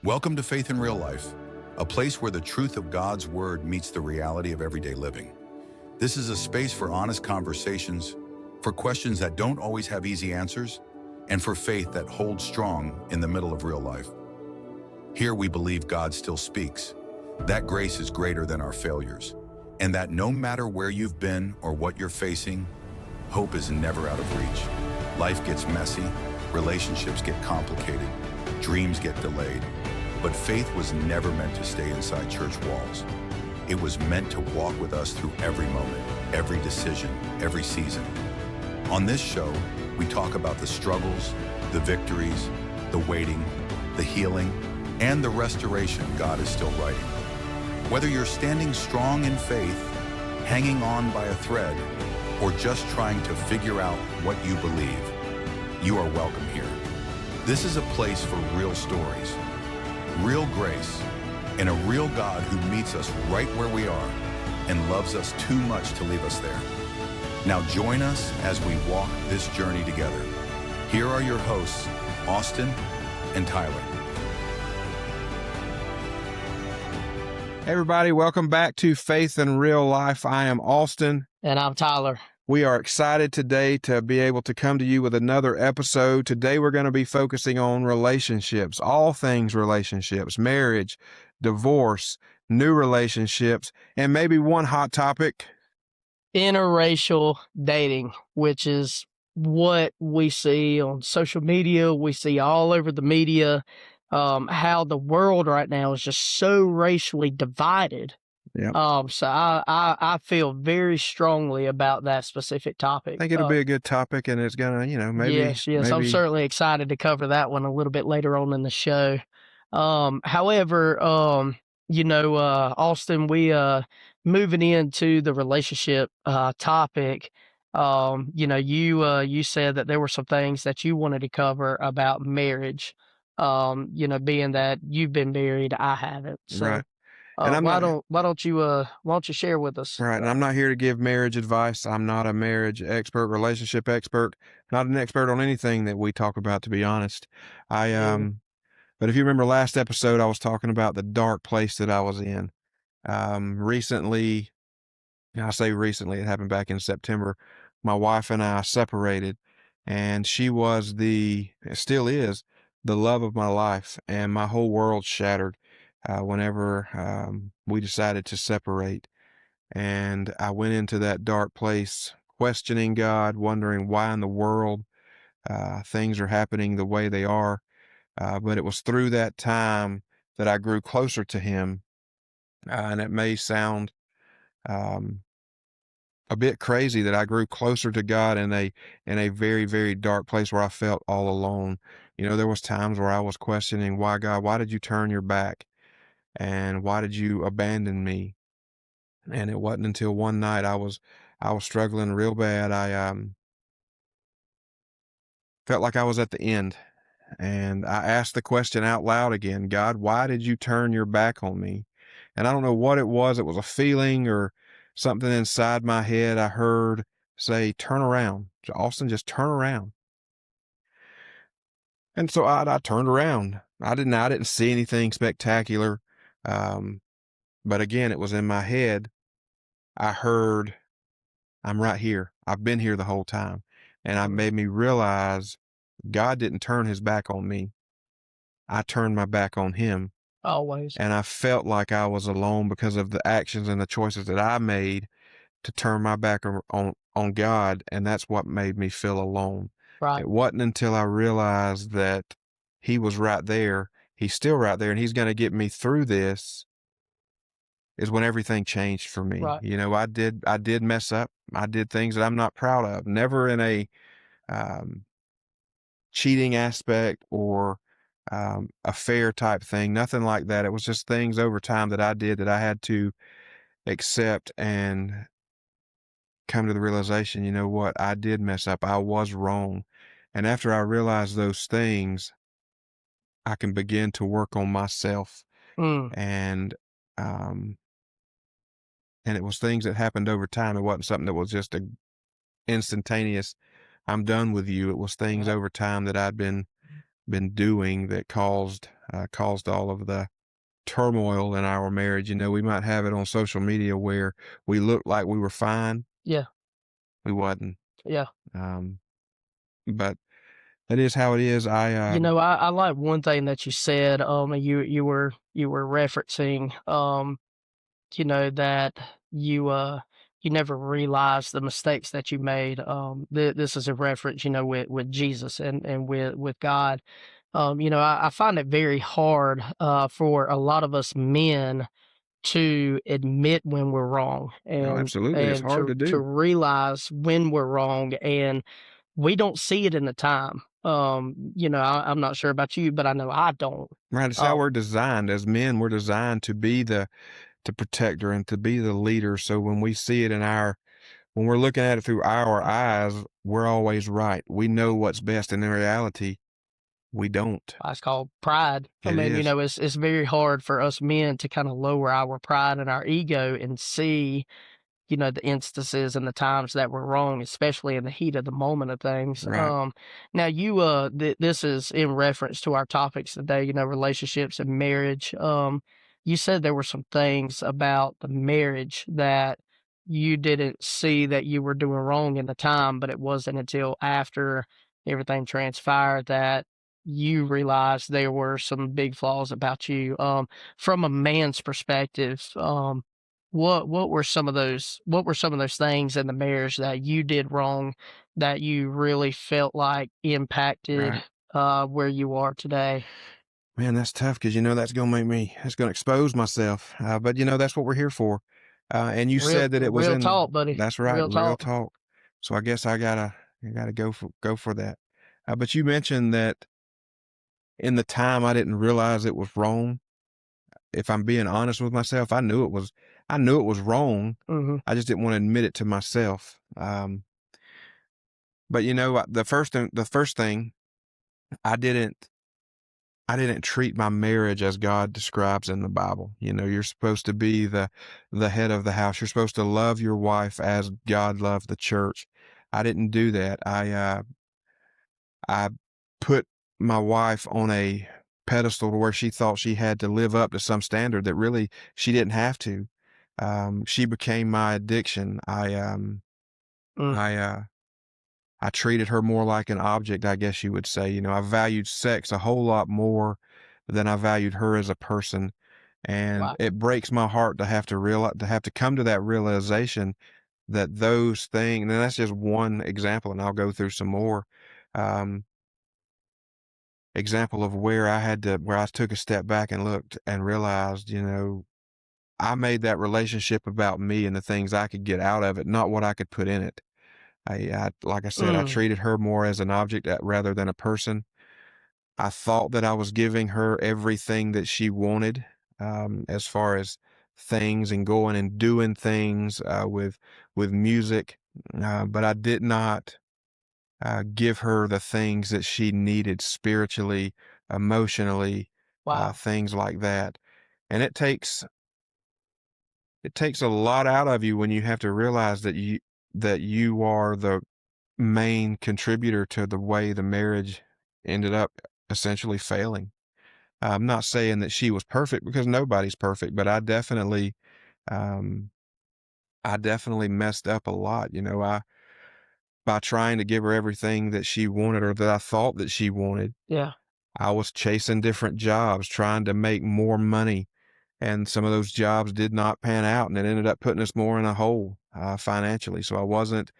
Welcome to Faith in Real Life, a place where the truth of God's Word meets the reality of everyday living. This is a space for honest conversations, for questions that don't always have easy answers, and for faith that holds strong in the middle of real life. Here we believe God still speaks, that grace is greater than our failures, and that no matter where you've been or what you're facing, hope is never out of reach. Life gets messy, relationships get complicated, dreams get delayed, but faith was never meant to stay inside church walls. It was meant to walk with us through every moment, every decision, every season. On this show, we talk about the struggles, the victories, the waiting, the healing, and the restoration God is still writing. Whether you're standing strong in faith, hanging on by a thread, or just trying to figure out what you believe, you are welcome here. This is a place for real stories, real grace, and a real God who meets us right where we are and loves us too much to leave us there. Now join us as we walk this journey together. Here are your hosts, Austin and Tyler. Hey everybody, welcome back to Faith in Real Life. I am Austin. And I'm Tyler. We are excited today to be able to come to you with another episode. Today we're going to be focusing on relationships, all things relationships, marriage, divorce, new relationships, and maybe one hot topic. Interracial dating, which is what we see on social media. We see all over the media how the world right now is just so racially divided. Yeah. So I feel very strongly about that specific topic. I think it'll be a good topic, and it's gonna, maybe. Yes. Maybe... I'm certainly excited to cover that one a little bit later on in the show. However, Austin, we moving into the relationship topic. You said that there were some things that you wanted to cover about marriage. Being that you've been married, I haven't. So. Right. And why don't you share with us? Right. And I'm not here to give marriage advice. I'm not a marriage expert, relationship expert, not an expert on anything that we talk about, to be honest. But if you remember last episode, I was talking about the dark place that I was in. Recently, I say recently, it happened back in September. My wife and I separated, and she was still is the love of my life, and my whole world shattered whenever we decided to separate. And I went into that dark place, questioning God, wondering why in the world things are happening the way they are. But it was through that time that I grew closer to Him. And it may sound a bit crazy that I grew closer to God in a very, very dark place where I felt all alone. There was times where I was questioning, why, God, why did you turn your back? And why did you abandon me? And it wasn't until one night I was struggling real bad. I felt like I was at the end. And I asked the question out loud again, God, why did you turn your back on me? And I don't know what it was. It was a feeling or something inside my head. I heard say, turn around. Austin, just turn around. And so I turned around. I didn't see anything spectacular. But again, it was in my head. I heard, I'm right here. I've been here the whole time. And it made me realize God didn't turn His back on me. I turned my back on Him. Always. And I felt like I was alone because of the actions and the choices that I made to turn my back on God. And that's what made me feel alone. Right. It wasn't until I realized that He was right there. He's still right there, and He's going to get me through this, is when everything changed for me. Right. I did mess up. I did things that I'm not proud of, never in a cheating aspect or affair type thing, nothing like that. It was just things over time that I did that I had to accept and come to the realization, you know what, I did mess up. I was wrong. And after I realized those things, I can begin to work on myself. And it was things that happened over time. It wasn't something that was just instantaneous, I'm done with you. It was things over time that I'd been been doing that caused all of the turmoil in our marriage. We might have it on social media where we looked like we were fine. Yeah. We wasn't. Yeah. Um, but that is how it is. I like one thing that you said. You were referencing, that you never realized the mistakes that you made. This is a reference, with Jesus and with God. I find it very hard for a lot of us men to admit when we're wrong Oh, and absolutely. It's and hard to to do. realize when we're wrong, and we don't see it in the time. I'm not sure about you, but I know I don't. Right. It's how Um, we're designed as men. We're designed to be the protector and to be the leader. So when we see it when we're looking at it through our eyes, we're always right. We know what's best. And in reality, we don't. it's called pride. I It mean, is. it's very hard for us men to kind of lower our pride and our ego and see, the instances and the times that were wrong, especially in the heat of the moment of things. Right. Now this is in reference to our topics today, relationships and marriage. You said there were some things about the marriage that you didn't see that you were doing wrong in the time, but it wasn't until after everything transpired that you realized there were some big flaws about you. From a man's perspective, what were some of those things in the marriage that you did wrong that you really felt like impacted Right. where you are today? Man, that's tough because that's gonna expose myself. But that's what we're here for. And you Real said that it was real in. talk, buddy. That's right, Real real talk. talk. So I guess I gotta go for that. But you mentioned that in the time I didn't realize it was wrong. If I'm being honest with myself, I knew it was wrong. Mhm. I just didn't want to admit it to myself. But the first thing I didn't I didn't treat my marriage as God describes in the Bible. You're supposed to be the head of the house. You're supposed to love your wife as God loved the church. I didn't do that. I put my wife on a pedestal to where she thought she had to live up to some standard that really she didn't have to. She became my addiction. Mm. I treated her more like an object, I guess you would say. I valued sex a whole lot more than I valued her as a person. And Wow. it breaks my heart to have to come to that realization that those things, and that's just one example, and I'll go through some more. Um, Example of where I took a step back and looked and realized, I made that relationship about me and the things I could get out of it, not what I could put in it. Like I said, I Mm. treated her more as an object rather than a person. I thought that I was giving her everything that she wanted, as far as things and going and doing things, with music. But I did not give her the things that she needed spiritually, emotionally, Wow. things like that. And it takes a lot out of you when you have to realize that you are the main contributor to the way the marriage ended up essentially failing. I'm not saying that she was perfect because nobody's perfect, but um, I definitely messed up a lot. By trying to give her everything that she wanted or that I thought that she wanted. Yeah. I was chasing different jobs, trying to make more money, and some of those jobs did not pan out, and it ended up putting us more in a hole, financially. So I wasn't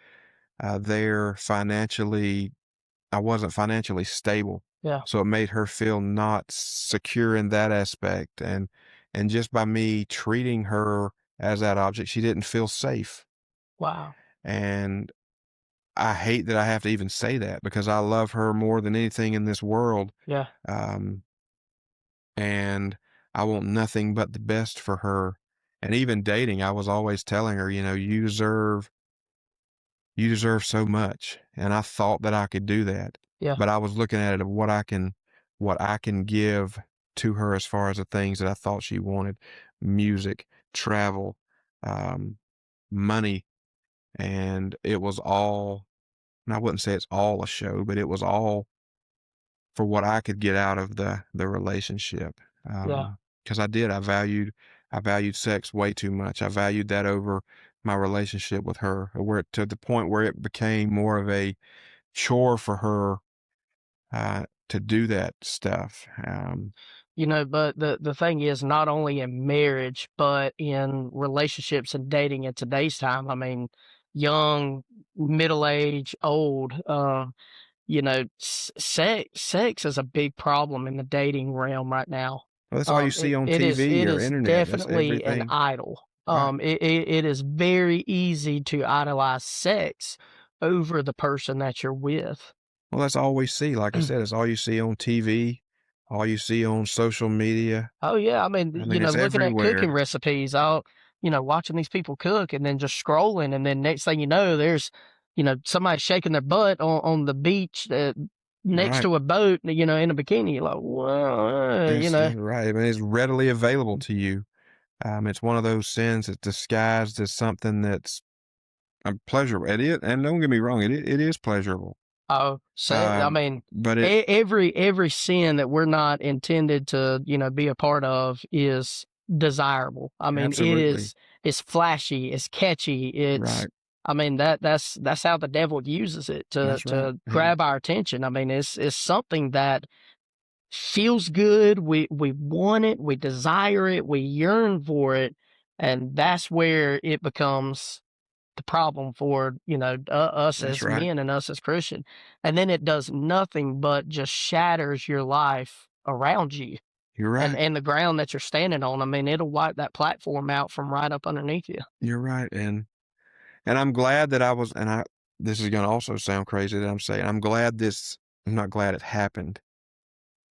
there financially. I wasn't financially stable. Yeah. So it made her feel not secure in that aspect, and just by me treating her as that object, she didn't feel safe. Wow. And I hate that I have to even say that because I love her more than anything in this world. Yeah. Um, and I want nothing but the best for her. And even dating, I was always telling her, you deserve so much. And I thought that I could do that, Yeah. but I was looking at it of what I can give to her as far as the things that I thought she wanted: music, travel, um, money. And it was all, and I wouldn't say it's all a show, but it was all for what I could get out of the relationship. Yeah. Because I valued sex way too much. I valued that over my relationship with her, where to the point where it became more of a chore for her to do that stuff. But the thing is, not only in marriage, but in relationships and dating in today's time. I mean, young, middle age, old. Sex is a big problem in the dating realm right now. Well, that's all you It see on it is TV it or is internet. That's definitely an everything. idol. Right. It is very easy to idolize sex over the person that you're with. Well, that's all we see. Like I said, it's all you see on TV, all you see on social media. Oh yeah, I mean, I mean, it's looking at cooking everywhere. recipes, watching these people cook and then just scrolling, and then next thing you know, there's, somebody shaking their butt on the beach next Right. to a boat, in a bikini. You're like, well, Right. I mean, it's readily available to you. It's one of those sins that's disguised as something that's pleasurable. It is, and don't get me wrong, it is pleasurable. oh, I Um, mean, but it every sin that we're not intended to, be a part of is desirable. I mean, absolutely it's flashy, it's catchy, right. I mean, that's how the devil uses it to That's right. And grab our attention. I mean, it's something that feels good. We want it, we desire it, we yearn for it, and that's where it becomes the problem for us that's as right. men and us as Christian. And then it does nothing but just shatters your life around you You're and right. the ground that you're standing on. I mean, it'll wipe that platform out from right up underneath you. You're right. And I'm glad that I was. And I. This is going to also sound crazy that I'm saying. I'm glad this. I'm not glad it happened.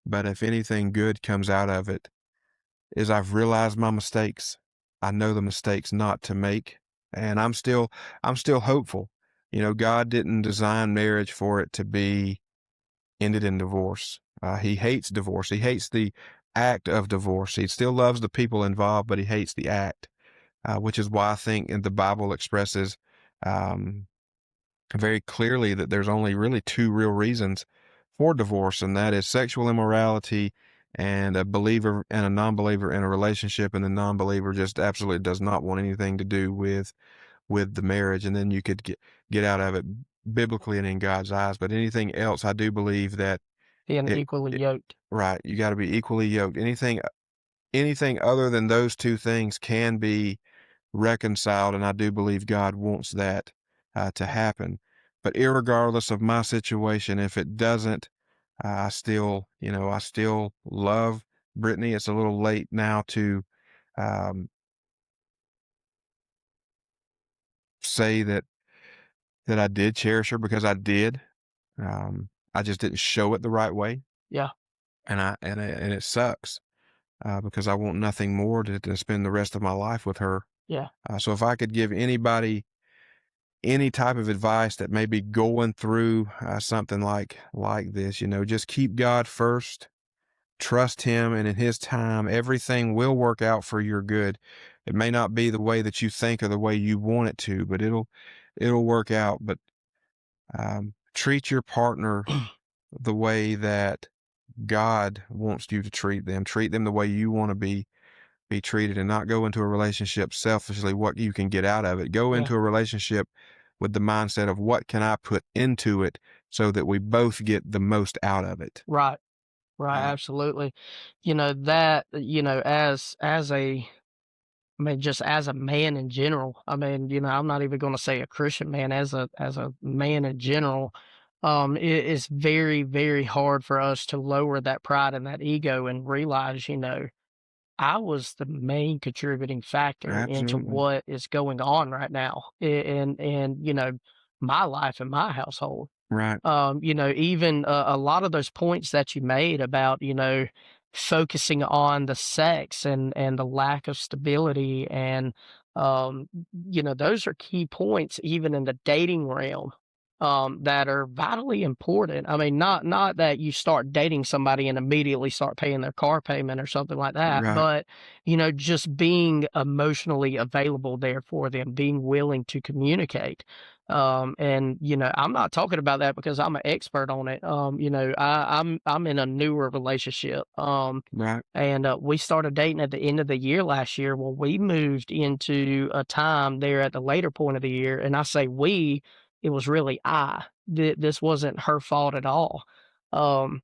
But if anything good comes out of it, is I've realized my mistakes. I know the mistakes not to make, and I'm still hopeful. God didn't design marriage for it to be ended in divorce. He hates divorce. He hates the act of divorce. He still loves the people involved, but he hates the act, which is why I think the Bible expresses um, very clearly that there's only really two real reasons for divorce, and that is sexual immorality and a believer and a non-believer in a relationship, and the non-believer just absolutely does not want anything to do with the marriage, and then you could get out of it biblically and in God's eyes. But anything else, I do believe that Being it, equally it yoked. right, you got to be equally yoked. Anything other than those two things can be reconciled, and I do believe God wants that to happen. But irregardless of my situation, if it doesn't, I still love Brittany. It's a little late now to um, say that I did cherish her, because I did. I just didn't show it the right way, Yeah. and it sucks because I want nothing more to spend the rest of my life with her. Yeah. So if I could give anybody any type of advice that may be going through something like this, just keep God first, trust Him, and in His time, everything will work out for your good. It may not be the way that you think or the way you want it to, but it'll work out. But treat your partner the way that God wants you to treat them. Treat them the way you want to be treated, and not go into a relationship selfishly what you can get out of it. Go Yeah. into a relationship with the mindset of what can I put into it so that we both get the most out of it. Right. Right. Uh, Absolutely. I mean, just as a man in general, I mean, I'm not even going to say a Christian man, as a man in general, it is very, very hard for us to lower that pride and that ego and realize, I was the main contributing factor into absolutely. what is going on right now in my life and my household. Right. Even a lot of those points that you made about, focusing on the sex and the lack of stability and, those are key points even in the dating realm, that are vitally important. I mean, not that you start dating somebody and immediately start paying their car payment or something like that, Right. but, just being emotionally available there for them, being willing to communicate. And I'm not talking about that because I'm an expert on it. I'm in a newer relationship. Right. And we started dating at the end of the year last year. Well, we moved into a time there at the later point of the year, and I say we, it was really I. This wasn't her fault at all. Um,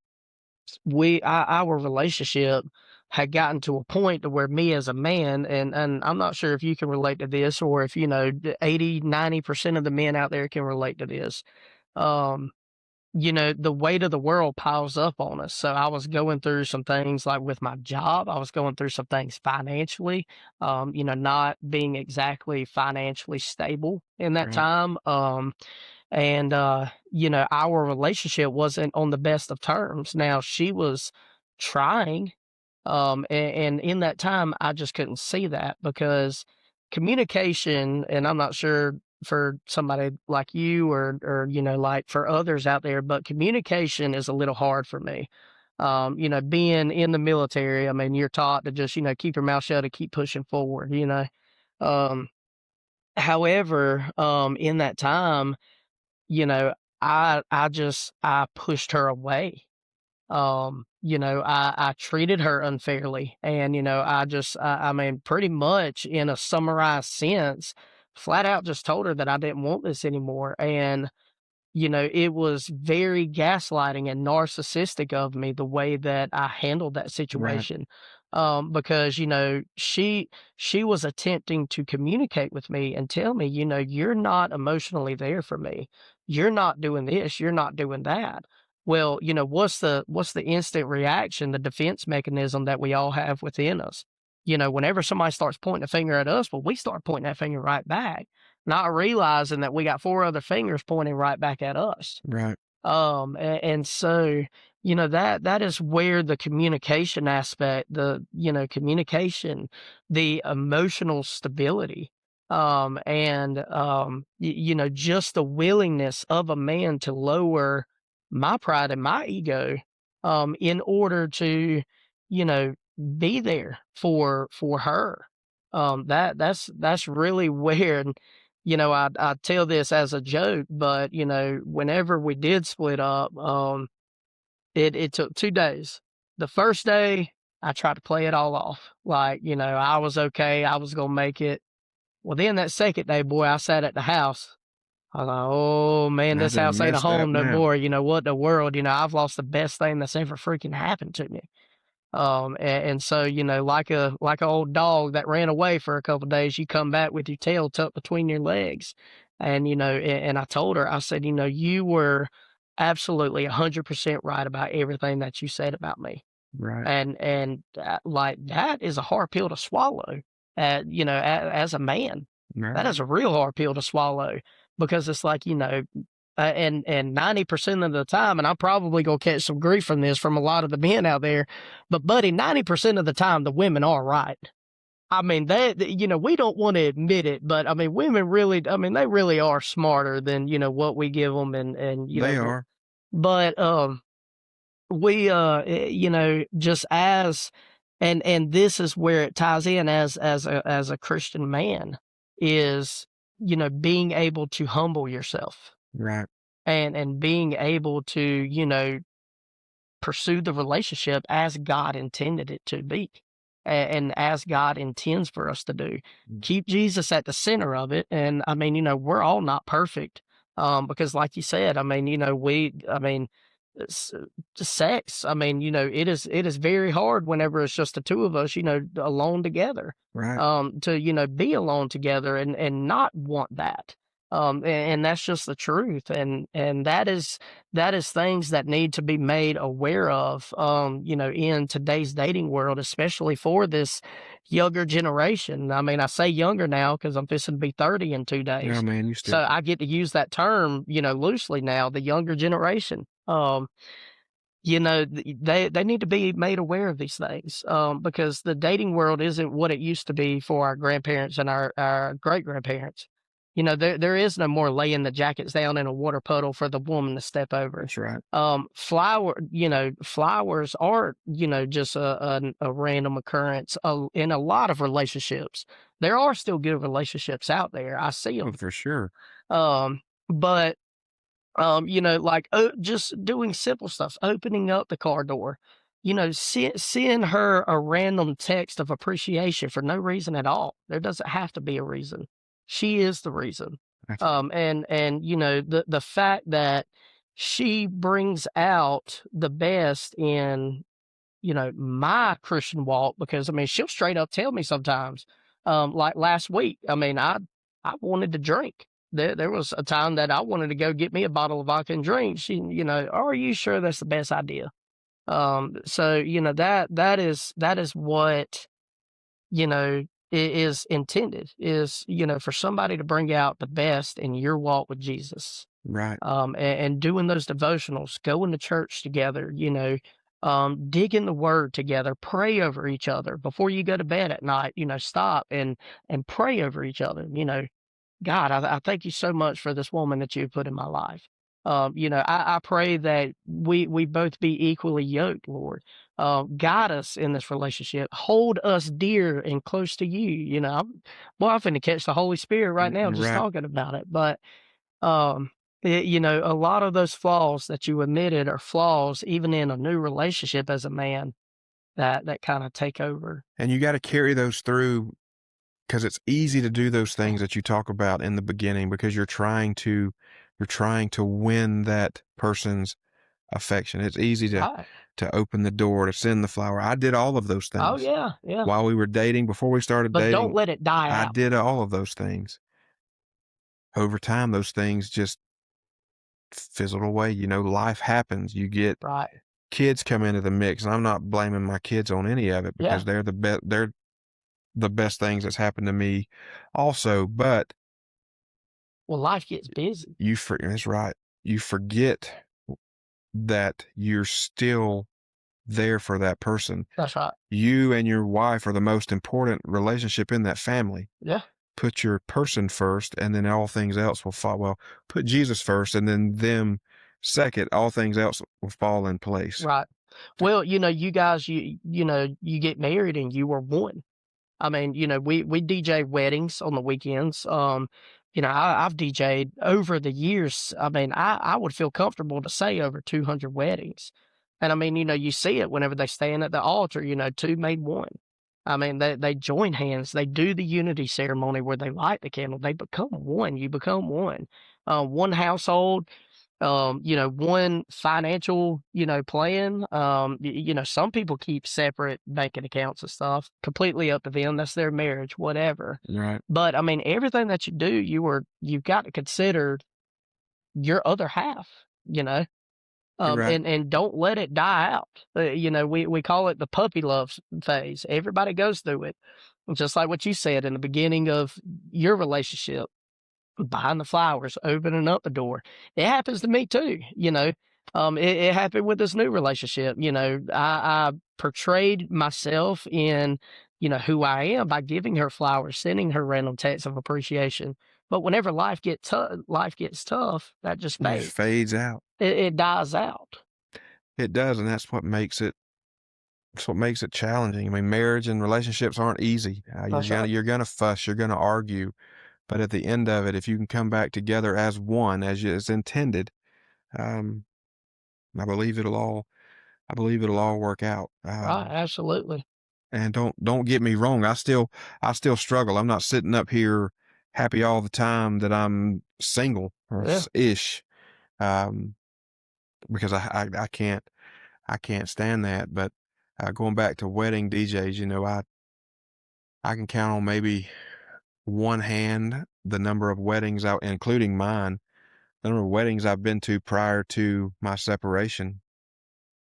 our relationship had gotten to a point to where me as a man, and I'm not sure if you can relate to this, or if 80-90% of the men out there can relate to this. um the weight of the world piles up on us. So I was going through some things like with my job. I was going through some things financially, not being exactly financially stable in that Right. time. And our relationship wasn't on the best of terms. Now she was trying, and in that time I just couldn't see that because communication, and I'm not sure for somebody like you or like for others out there, but communication is a little hard for me. Being in the military, I mean, you're taught to just keep your mouth shut and keep pushing forward. um However, in that time, you know, I pushed her away. I treated her unfairly, and I mean, pretty much in a summarized sense, flat out just told her that I didn't want this anymore. And it was very gaslighting and narcissistic of me the way that I handled that Right. situation. Because she was attempting to communicate with me and tell me, you're not emotionally there for me. You're not doing this. You're not doing that. Well, what's the instant reaction, the defense mechanism that we all have within us? Whenever somebody starts pointing a finger at us, well, we start pointing that finger right back, not realizing that we got four other fingers pointing right back at us. Right. And so, that is where the communication aspect, communication, the emotional stability, and just the willingness of a man to lower my pride and my ego, in order to, you know, be there for her. That's really where, I tell this as a joke, but whenever we did split up, it took 2 days. The first day, I tried to play it all off, like I was okay, I was gonna make it. Well, then that second day, boy, I sat at the house. I was like, oh man, I this done house ain't a messed up home no now. more. What in the world? I've lost the best thing that's ever freaking happened to me. And so, like a old dog that ran away for a couple of days, you come back with your tail tucked between your legs. And, and I told her, I said, you were absolutely 100% right about everything that you said about me. Right. And like that is a hard pill to swallow, as a man. That Right. is a real hard pill to swallow because it's like, and 90% of the time, and I'm probably gonna catch some grief from this from a lot of the men out there, but buddy, 90% of the time the women are right. I mean, we don't want to admit it, but I mean, women really, I mean, they really are smarter than what we give them, and They are. but we just as, and this is where it ties in as a Christian man, is being able to humble yourself, Right. and being able to pursue the relationship as God intended it to be, and as God intends for us to do. Mm. Keep Jesus at the center of it. And I mean, we're all not perfect, because like you said, I mean, s- sex. I mean, it is very hard whenever it's just the two of us, alone together. Right. To be alone together and not want that. And that's just the truth. And that is things that need to be made aware of. In today's dating world, especially for this younger generation. I mean, I say younger now because I'm fixing to be 30 in 2 days. Yeah, man, you So still. I get to use that term, loosely now, the younger generation. They need to be made aware of these things, because the dating world isn't what it used to be for our grandparents and our great grandparents. There is no more laying the jackets down in a water puddle for the woman to step over. That's right. Flowers aren't, just a random occurrence in a lot of relationships. There are still good relationships out there. I see Oh, them. for sure. But like just doing simple stuff, opening up the car door, seeing her a random text of appreciation for no reason at all. There doesn't have to be a reason. She is the reason. That's And the fact that she brings out the best in my Christian walk, because I mean she'll straight up tell me sometimes, like last week, I mean I wanted to drink. There was a time that I wanted to go get me a bottle of vodka and drink. She, are you sure that's the best idea? So that is what is intended, is for somebody to bring out the best in your walk with Jesus. right. And doing those devotionals, going to church together, dig in the word together, pray over each other before you go to bed at night, stop and pray over each other. God, I thank you so much for this woman that you put in my life. I pray that we both be equally yoked, Lord. Guide us in this relationship. Hold us dear and close to you. I'm finna catch the Holy Spirit right now just Right. talking about it. But um, a lot of those flaws that you admitted are flaws, even in a new relationship as a man, that kind of take over. And you got to carry those through, because it's easy to do those things that you talk about in the beginning, because you're trying to win that person's affection. It's easy Right. to open the door, to send the flower. I did all of those Oh things yeah, yeah. while we were dating. Before we started But don't dating, let it die I out. did all of those things. Over time, those things just fizzled away. Life happens. You get Right. kids come into the mix, and I'm not blaming my kids on any of it, because Yeah. they're the best things that's happened to me also. But Well, life gets busy. that's right. You forget that you're still there for that person. That's right. You and your wife are the most important relationship in that family. Yeah. Put your person first, and then all things else will fall. Well, put Jesus first, and then them second. All things else will fall in place. Right. Well, you guys, you get married and you were one. I mean, we DJ weddings on the weekends. I've DJ'd over the years. I mean, I would feel comfortable to say over 200 weddings. And I mean, you see it whenever they stand at the altar, two made one. I mean, they join hands. They do the unity ceremony where they light the candle. They become one. You become one. One household, one financial, plan. Some people keep separate banking accounts and stuff. Completely up to them. That's their marriage, whatever. Right. But I mean, everything that you do, you've got to consider your other half, Right. and don't let it die out. We call it the puppy love phase. Everybody goes through it. Just like what you said in the beginning of your relationship, buying the flowers, opening up the door. It happens to me too, it happened with this new relationship. I portrayed myself in, who I am by giving her flowers, sending her random texts of appreciation. But whenever life gets tough, that just It just fades. fades out. It dies out. It does, and that's what makes it. That's what makes it challenging. I mean, marriage and relationships aren't easy. That's right. You're gonna fuss, you're gonna argue, but at the end of it, if you can come back together as one, as intended, um, I believe it'll all. I believe it'll all work out. Right. Absolutely. And don't get me wrong. I still struggle. I'm not sitting up here happy all the time that I'm single or Yeah. ish, um, because I can't stand that. But going back to wedding DJs, I can count on maybe one hand the number of weddings including mine, the number of weddings I've been to prior to my separation.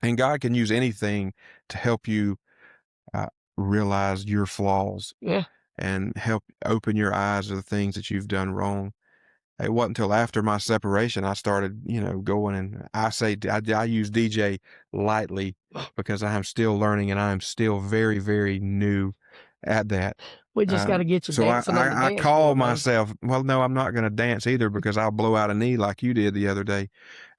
And God can use anything to help you uh, realize your flaws Yeah. and help open your eyes to the things that you've done wrong. It wasn't until after my separation I started, going, and I use DJ lightly because I am still learning and I am still very, very new at that. We just got to get you So dancing on the I dance call floor, man. myself, well, no, I'm not going to dance either because I'll blow out a knee like you did the other day.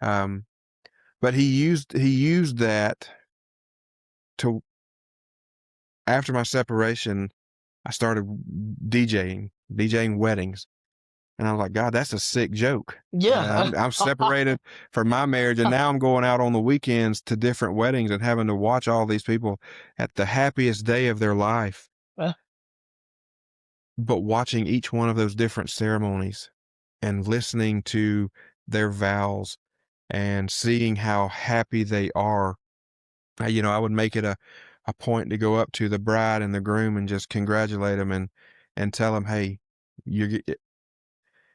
But he used that to, after my separation, I started DJing weddings. And I'm like, God, that's a sick joke. Yeah. I'm separated from my marriage, and now I'm going out on the weekends to different weddings and having to watch all these people at the happiest day of their life. But watching each one of those different ceremonies and listening to their vows and seeing how happy they are, I would make it a point to go up to the bride and the groom and just congratulate them and tell them, hey,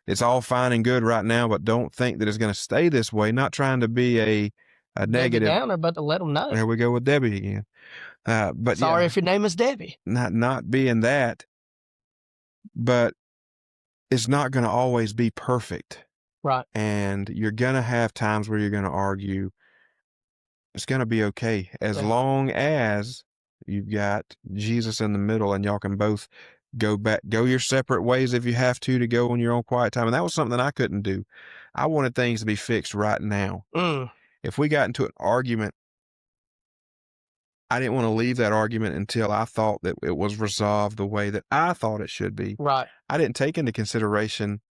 it's all fine and good right now, but don't think that it's going to stay this way. Not trying to be a Debbie negative Downer, but to let them know. There we go with Debbie again. But Sorry yeah, if your name is Debbie. not being that, but it's not going to always be perfect. Right. And you're going to have times where you're going to argue. It's going to be okay as Yeah. long as you've got Jesus in the middle and y'all can both go your separate ways if you have to go on your own quiet time. And that was something I couldn't do. I wanted things to be fixed right now. If we got into an argument, I didn't want to leave that argument until I thought that it was resolved the way that I thought it should be. Right. I didn't take into consideration,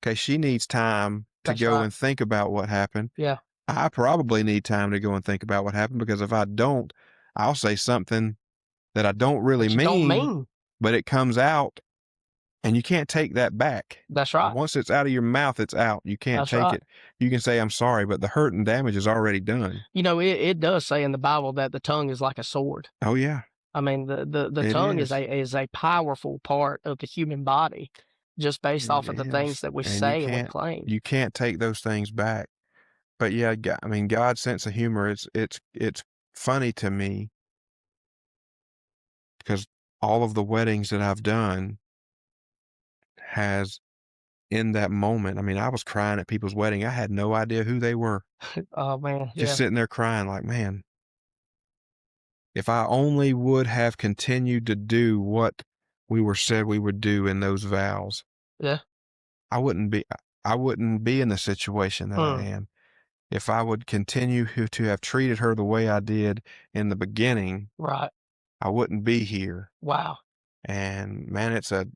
okay, she needs time to That's go right. and think about what happened. Yeah. I probably need time to go and think about what happened, because if I don't, I'll say something that I don't really But you don't mean, mean. but it comes out, and you can't take that back. That's right. Once it's out of your mouth, it's out. You can't That's take right. it. You can say, I'm sorry, but the hurt and damage is already done. It does say in the Bible that the tongue is like a sword. Oh, yeah. I mean, the It tongue is. is a powerful part of the human body, just based off of the It things is. that we And say and we claim. you can't take those things back. But yeah, God's sense of humor, it's funny to me, because all of the weddings that I've done has, in that moment, I was crying at people's wedding. I had no idea who they were. Oh man, Just sitting there crying like, man, if I only would have continued to do what we were said we would do in those vows, Yeah. I wouldn't be in the situation that I am. If I would continue to have treated her the way I did in the beginning, Right. I wouldn't be here. Wow. And man, it's a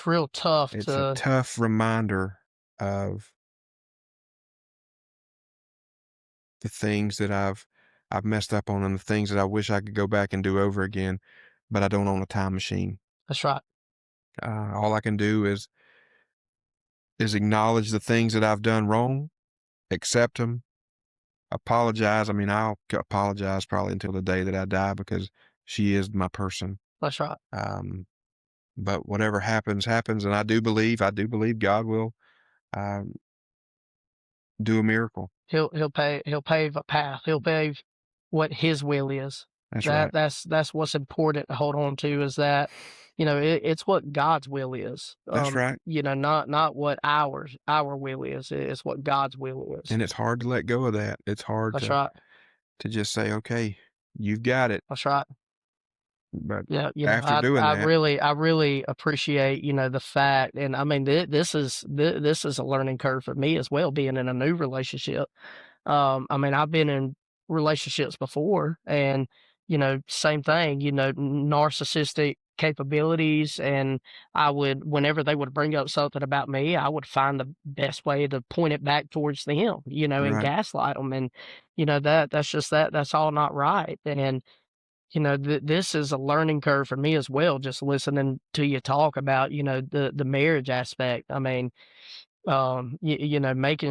real tough it's to a tough reminder of the things that I've messed up on, and the things that I wish I could go back and do over again, but I don't own a time machine. That's right. All I can do is acknowledge the things that I've done wrong, accept them, apologize. I'll apologize probably until the day that I die, because she is my person. That's right. But whatever happens, happens. And I do believe God will do a miracle. He'll pave a path. He'll pave what his will is. That's right. That's what's important to hold on to, is that, it's what God's will is. That's right. Not what our will is. It's what God's will is. And it's hard to let go of that. It's hard That's right. to just say, okay, you've got it. That's right. But Yeah, after doing I that, really appreciate, the fact, and this is a learning curve for me as well, being in a new relationship. I've been in relationships before, and same thing, narcissistic capabilities, and I would, whenever they would bring up something about me, I would find the best way to point it back towards them, and Right. gaslight them, and that's all not right, and this is a learning curve for me as well, just listening to you talk about, the marriage aspect. Making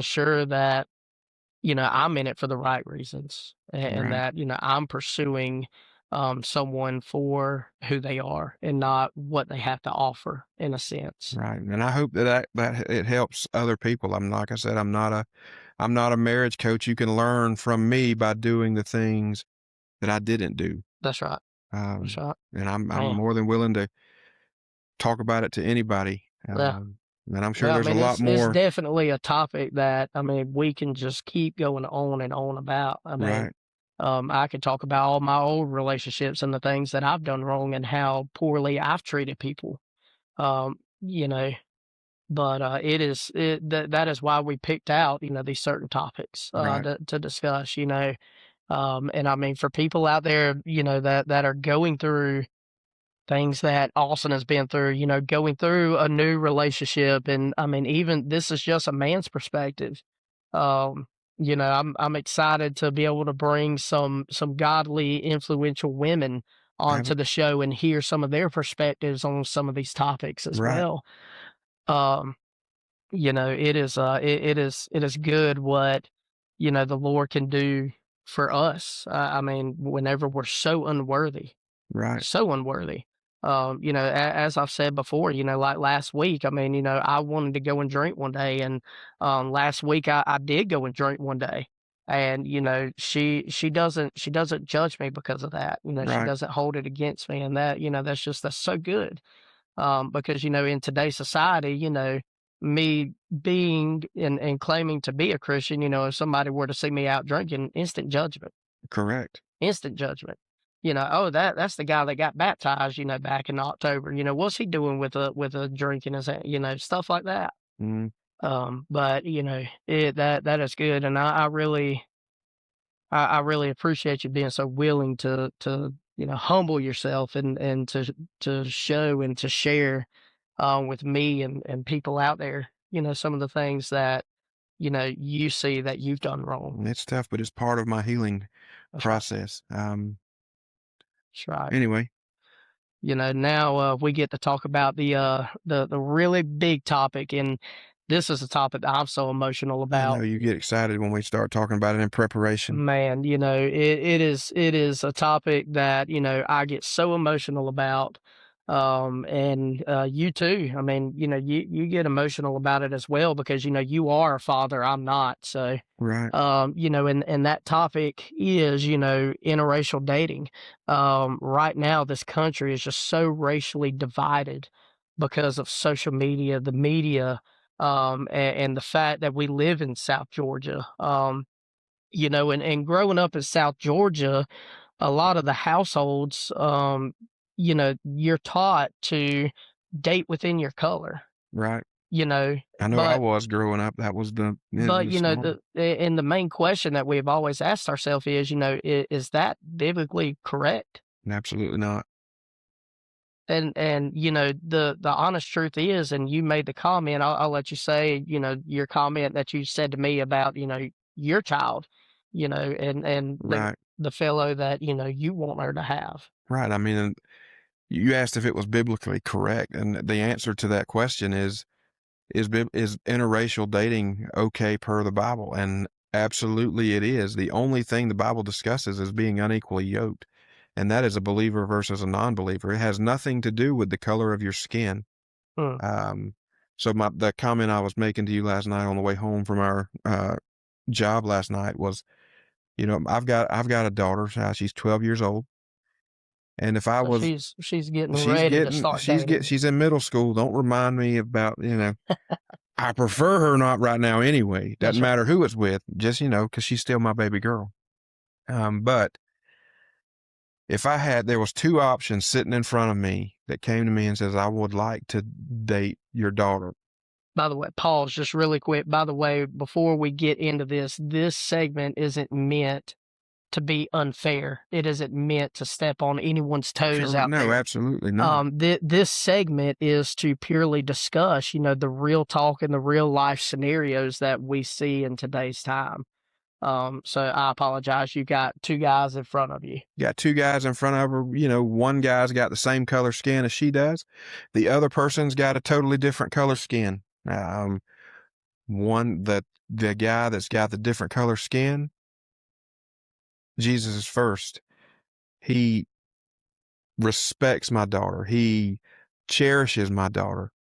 sure that, I'm in it for the right reasons, and Right. that, I'm pursuing someone for who they are and not what they have to offer, in a sense. Right. And I hope that it helps other people. Like I said, I'm not a marriage coach. You can learn from me by doing the things that I didn't do. That's right. That's right. And I'm Man. more than willing to talk about it to anybody. Yeah. And I'm sure Yeah, there's a lot it's more. definitely a topic that, we can just keep going on and on about. Right. I could talk about all my old relationships and the things that I've done wrong and how poorly I've treated people. But that is why we picked out, these certain topics Right. to discuss, and for people out there, that are going through things that Austin has been through, going through a new relationship. And I mean, even this is just a man's perspective. Um, I'm excited to be able to bring some godly, influential women onto the show and hear some of their perspectives on some of these topics as Right. well. Um, it is good what the Lord can do for us. I mean, whenever we're so unworthy, Right. so unworthy. As I've said before, like last week, I mean, I wanted to go and drink one day, and last week I did go and drink one day, and she doesn't judge me because of that. She Right. doesn't hold it against me, and that's so good. Because in today's society, me being and claiming to be a Christian, if somebody were to see me out drinking, instant judgment. Correct. Instant judgment. Oh, that's the guy that got baptized, back in October. What's he doing with a drink in his hand? Stuff like that. Mm, But that is good, and I really appreciate you being so willing to humble yourself and to show and to share with me and people out there, some of the things that you see that you've done wrong. it's tough, but it's part of my healing That's right. process. That's right. Anyway, Now we get to talk about the really big topic, and this is a topic that I'm so emotional I about. know you get excited when we start talking about it in preparation. Man, it is a topic that I get so emotional about, and you too. I mean, you get emotional about it as well because you are a father, I'm not. So, Right. and that topic is interracial dating. Right now, this country is just so racially divided because of social media, the media, and the fact that we live in South Georgia. And growing up in South Georgia, a lot of the households, you're taught to date within your color, Right. you know, I know I but was growing up. That was the but norm. the main question that we've always asked ourselves is, is that biblically correct? Absolutely not. And the honest truth is, and you made the comment, I'll let you say, your comment that you said to me about, your child, and Right. the fellow that, you want her to have. Right. I mean, you asked if it was biblically correct, and the answer to that question is interracial dating okay per the Bible? And absolutely it is. The only thing the Bible discusses is being unequally yoked, and that is a believer versus a non-believer. It has nothing to do with the color of your skin. Mm. So the comment I was making to you last night on the way home from our job last night was, I've got a daughter. She's 12 years old, and if I So was she's getting ready to start dating. she's in middle school. Don't remind me about I prefer her not right now anyway. That's Doesn't right. matter who it's with, just because she's still my baby girl. But if there was two options sitting in front of me that came to me and says, I would like to date your daughter. By the way, pause just really quick. By the way, before we get into this segment isn't meant to be unfair. It isn't meant to step on anyone's toes out No, there. absolutely not. This segment is to purely discuss, the real talk and the real life scenarios that we see in today's time. So I apologize. You got two guys in front of you. Got two guys in front of her. One guy's got the same color skin as she does. The other person's got a totally different color skin. The guy that's got the different color skin, Jesus is first. He respects my daughter. He cherishes my daughter.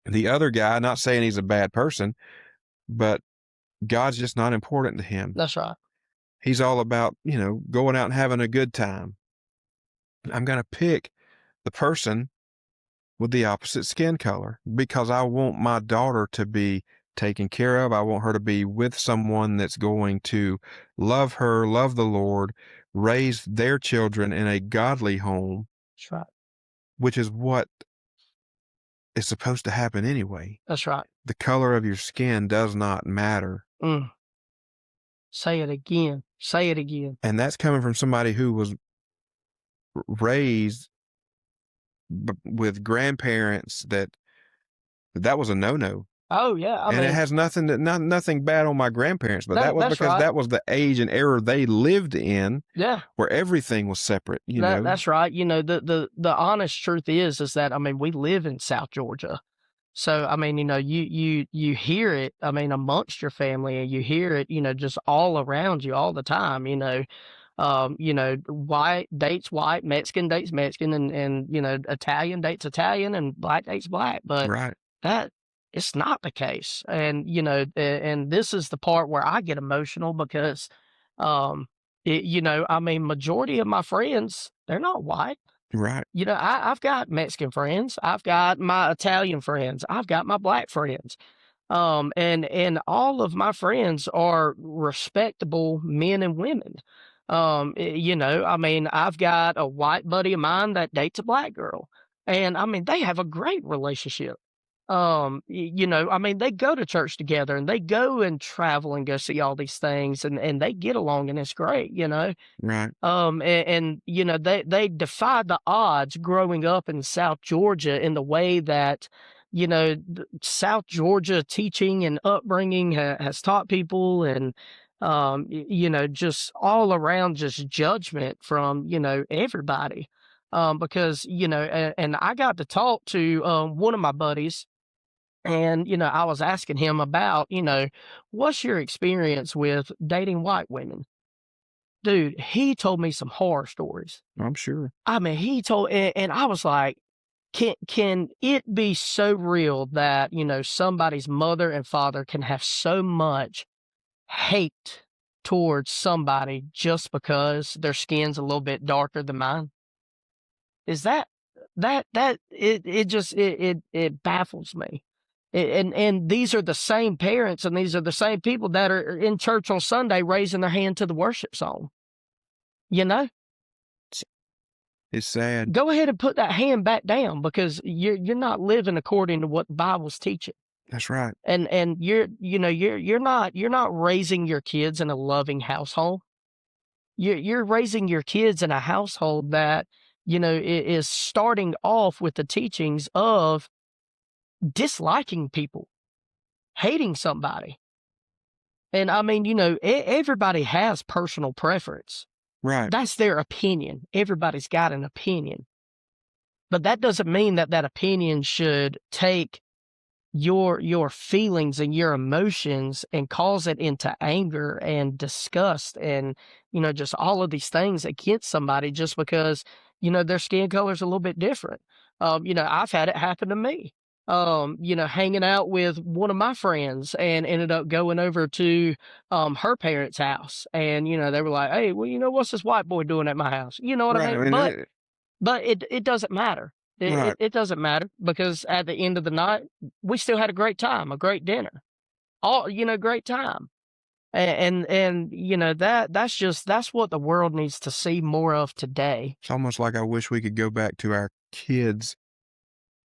The other guy, not saying he's a bad person, but God's just not important to him. That's right. He's all about, going out and having a good time. I'm going to pick the person with the opposite skin color because I want my daughter to be taken care of. I want her to be with someone that's going to love her, love the Lord, raise their children in a godly home. That's right. Which is what is supposed to happen anyway. That's right. The color of your skin does not matter. Say it again. Say it again. And that's coming from somebody who was raised with grandparents that was a no-no. Oh yeah, I And it mean has nothing bad on my grandparents, but that was that's because right. that was the age and era they lived in, Yeah, where everything was separate, you know? that's right. You know, the honest truth is that I mean we live in South Georgia. So, I mean, you know, you hear it, I mean, amongst your family, and you hear it, you know, just all around you all the time, you know, white dates white, Mexican dates Mexican, and, you know, Italian dates Italian, and black dates black. But Right, that it's not the case. And, you know, and this is the part where I get emotional because, you know, I mean, majority of my friends, they're not white. right, You know, I've got Mexican friends, I've got my Italian friends, I've got my black friends, and all of my friends are respectable men and women. You know, I mean, I've got a white buddy of mine that dates a black girl, and I mean, they have a great relationship. You know, I mean, they go to church together, and they go and travel and go see all these things, and they get along, and it's great. You know, right, and you know, they defied the odds growing up in South Georgia in the way that, you know, South Georgia teaching and upbringing has taught people, and you know, just all around just judgment from, you know, everybody. Because, you know, and I got to talk to one of my buddies, and, you know, I was asking him about, you know, what's your experience with dating white women? Dude, he told me some horror stories. I'm sure. I mean, he told, and I was like, can it be so real that, you know, somebody's mother and father can have so much hate towards somebody just because their skin's a little bit darker than mine? Is that it just it baffles me. And these are the same parents, and these are the same people that are in church on Sunday raising their hand to the worship song. You know? It's sad. Go ahead and put that hand back down, because you're not living according to what the Bible's teaching. That's right. And you're not raising your kids in a loving household. You're raising your kids in a household that, you know, is starting off with the teachings of disliking people, hating somebody. And I mean, you know, everybody has personal preference. Right. That's their opinion. Everybody's got an opinion. But that doesn't mean that that opinion should take your feelings and your emotions and cause it into anger and disgust and, you know, just all of these things against somebody just because, you know, their skin color is a little bit different. You know, I've had it happen to me. You know, hanging out with one of my friends and ended up going over to her parents' house, and, you know, they were like, "Hey, well, you know, what's this white boy doing at my house?" You know what I Right. I mean? mean, But it doesn't matter. right. It doesn't matter, because at the end of the night, we still had a great time, a great dinner, all, you know, great time. And you know, that's what the world needs to see more of today. It's almost like I wish we could go back to our kids'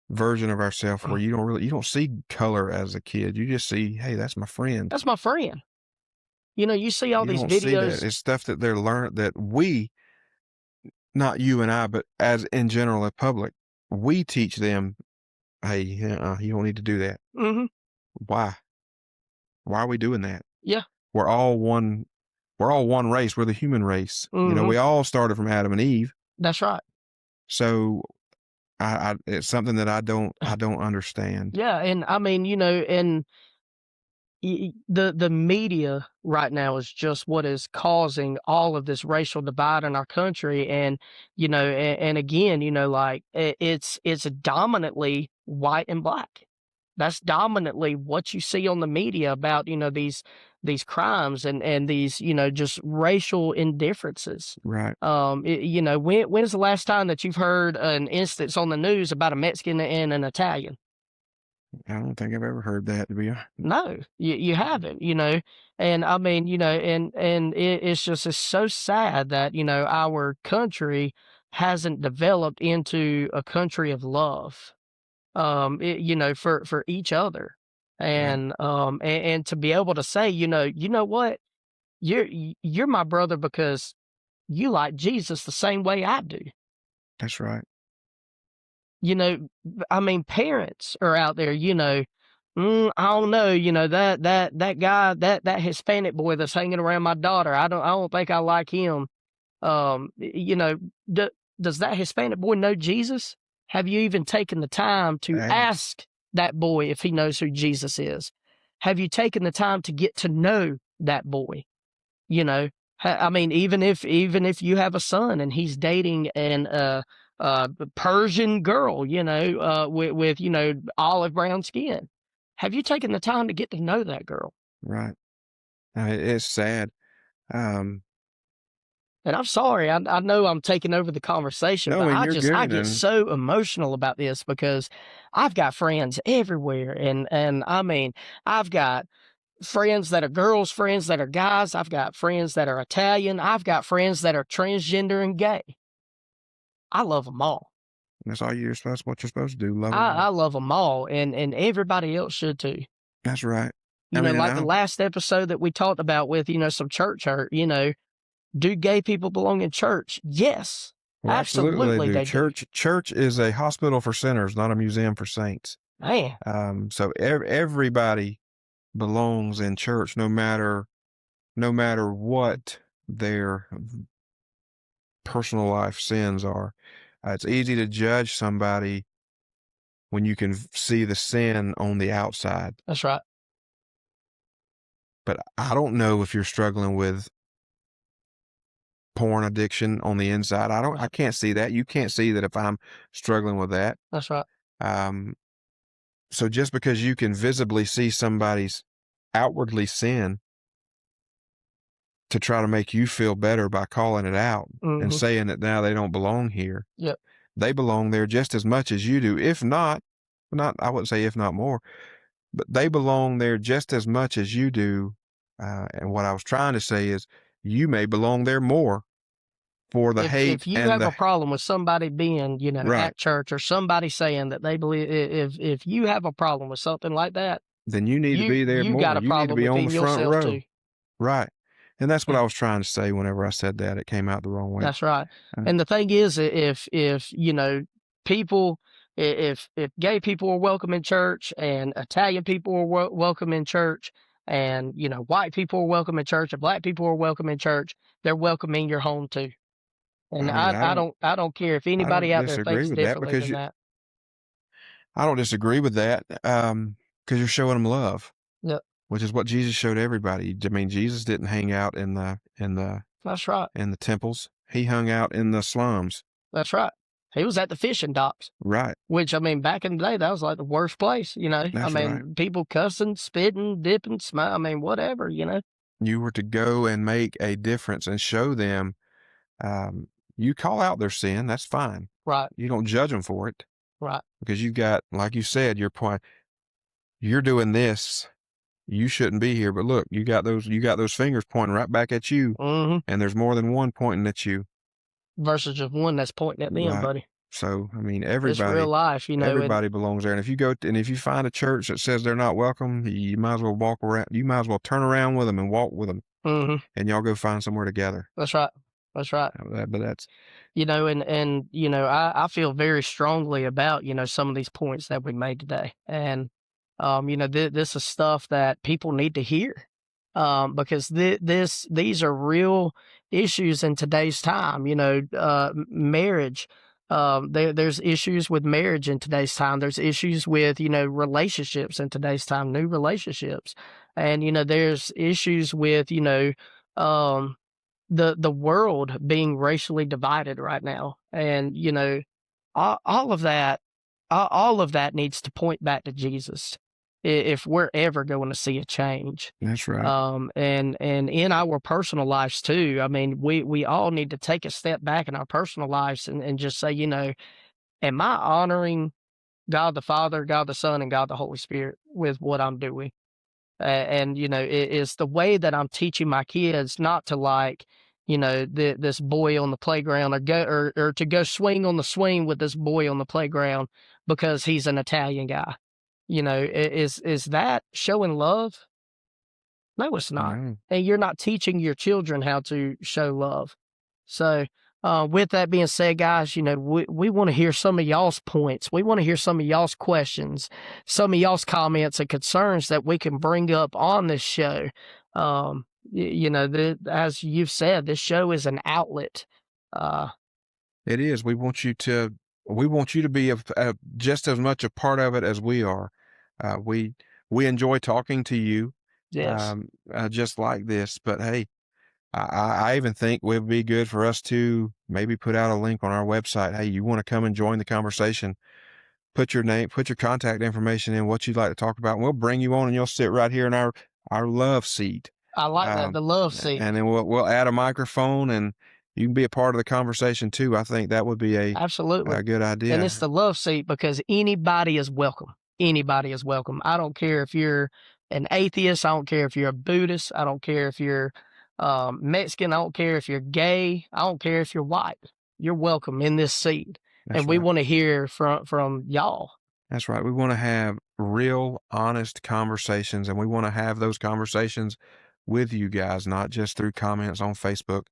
version of ourselves, where you don't see color as a kid. You just see, hey, that's my friend. That's my friend. You know, you see all You these don't see that. videos. It's stuff that they're learned, that we, not you and I, but as in general, in public, we teach them, hey, you don't need to do that. Mhm. Why? Why are we doing that? Yeah. We're all one. We're all one race. We're the human race. You know, Mhm. we all started from Adam and Eve. That's right. So it's something that I don't understand. Yeah, and I mean, you know, and the media right now is just what is causing all of this racial divide in our country. And, you know, and again, you know, like it's dominantly white and black. That's dominantly what you see on the media about, you know, these crimes and these, you know, just racial indifferences. Right. You know, when's the last time that you've heard an instance on the news about a Mexican and an Italian? I don't think I've ever heard that, to be honest. No, you haven't, you know. And I mean, you know, and it's so sad that, you know, our country hasn't developed into a country of love, you know, for each other. Right. And to be able to say, you know what, you're my brother because you like Jesus the same way I do. That's right. You know, I mean, parents are out there, I don't know, that guy, that Hispanic boy that's hanging around my daughter, I don't think I like him. You know, does that Hispanic boy know Jesus? Have you even taken the time to Hey, ask that boy if he knows who Jesus is? Have you taken the time to get to know that boy? You know, I mean, even if you have a son and he's dating Persian girl, with olive brown skin, have you taken the time to get to know that girl? right. It's sad. Um, And I'm sorry, I know I'm taking over the conversation, no, but and I you're I good. get And so emotional about this because I've got friends everywhere, and I mean, I've got friends that are girls, friends that are guys, I've got friends that are Italian, I've got friends that are transgender and gay. I love them all. that's all that's what you're supposed to do. Love I them all. I love them all, and everybody else should too. That's right. I mean, and Like the I, last episode that we talked about with, some church hurt, do gay people belong in church? Yes, well, absolutely absolutely they do. they do. Church is a hospital for sinners, not a museum for saints. Man, So everybody belongs in church, no matter what their personal life sins are. It's easy to judge somebody when you can see the sin on the outside. that's right. But I don't know if you're struggling with porn addiction on the inside. I can't see that. You can't see that if I'm struggling with that. That's right. So just because you can visibly see somebody's outwardly sin to try to make you feel better by calling it out and Mhm. saying that now they don't belong here. Yep. They belong there just as much as you do. If not, I wouldn't say if not more, but they belong there just as much as you do. And what I was trying to say is you may belong there more for the hate If you and have the a problem with somebody being, right. at church or somebody saying that they believe, if you have a problem with something like that, Then you need to be there you more. got a You need to problem be on the within front yourself row. too. Right. And that's what Yeah. I was trying to say whenever I said that. It came out the wrong way. That's right. Uh, And the thing is, if people, if gay people are welcome in church, and Italian people are welcome in church, and white people are welcome in church, and black people are welcome in church, they're welcome in your home too. And I mean, I don't care if I anybody don't out there disagree thinks with that differently because than that. I don't disagree with that because you're showing them love, Yep, which is what Jesus showed everybody. I mean, Jesus didn't hang out in the that's right. temples. He hung out in the slums. That's right. He was at the fishing docks, Right. which, I mean, back in the day, that was like the worst place, I That's mean, right. people cussing, spitting, dipping, I mean, whatever, You were to go and make a difference and show them. You call out their sin. That's fine. Right, You don't judge them for it right. because you've got, like you said, your point. You're doing this. You shouldn't be here. But look, you got those fingers pointing right back at you, Mm-hmm. and there's more than one pointing at you. Versus just one that's pointing at them, Right. buddy. So, I mean, It's real life, everybody belongs there. And if you go, and if you find a church that says they're not welcome, you might as well walk around. You might as well turn around with them and walk with them, Mm-hmm. and y'all go find somewhere together. That's right. That's right. But that's I feel very strongly about, some of these points that we made today. And, this is stuff that people need to hear. Because these are real issues in today's time, marriage. There's issues with marriage in today's time. There's issues with, relationships in today's time, new relationships. And, there's issues with, the world being racially divided right now. And, all of that needs to point back to Jesus if we're ever going to see a change. right. And in our personal lives too. I mean, we all need to take a step back in our personal lives and just say, am I honoring God the Father, God the Son, and God the Holy Spirit with what I'm doing? And it's the way that I'm teaching my kids not to like, this boy on the playground, or to go swing on the swing with this boy on the playground because he's an Italian guy. Is that showing love? No, it's not. No. And you're not teaching your children how to show love. So, with that being said, guys, we want to hear some of y'all's points. We want to hear some of y'all's questions, some of y'all's comments and concerns that we can bring up on this show. As you've said, this show is an outlet. It is. We want you to be just as much a part of it as we are. We enjoy talking to you, Yes. just like this. But hey, I even think it would be good for us to maybe put out a link on our website. Hey, you want to come and join the conversation? Put your name, put your contact information in, what you'd like to talk about, and we'll bring you on, and you'll sit right here in our love seat. I like that, the love seat. And then we'll add a microphone, and you can be a part of the conversation too. I think that would be Absolutely a good idea. And it's the love seat because anybody is welcome. Anybody is welcome. I don't care if you're an atheist. I don't care if you're a Buddhist. I don't care if you're Mexican. I don't care if you're gay. I don't care if you're white. You're welcome in this seat. And we want to hear from y'all. That's right. We want to have real, honest conversations, and we want to have those conversations with you guys, not just through comments on Facebook.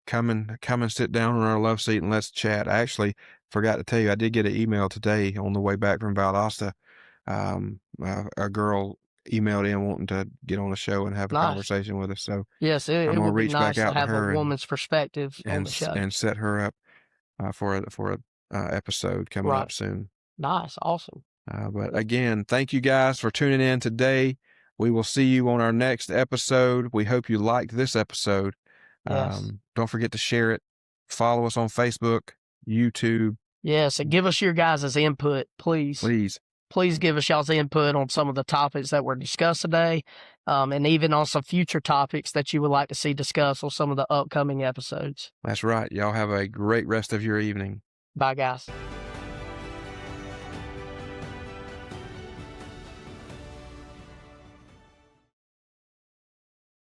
Come and sit down on our love seat and let's chat. I actually forgot to tell you, I did get an email today on the way back from Valdosta. A girl emailed in wanting to get on the show and have a conversation with us. So yes, it would be nice to have a woman's perspective on the show and set her up for a episode coming up soon. Nice, awesome. But again, thank you guys for tuning in today. We will see you on our next episode. We hope you liked this episode. Yes. Don't forget to share it. Follow us on Facebook, YouTube. Yes, and give us your guys' input, please. Please give us y'all's input on some of the topics that were discussed today, and even on some future topics that you would like to see discussed on some of the upcoming episodes. That's right. Y'all have a great rest of your evening. Bye, guys.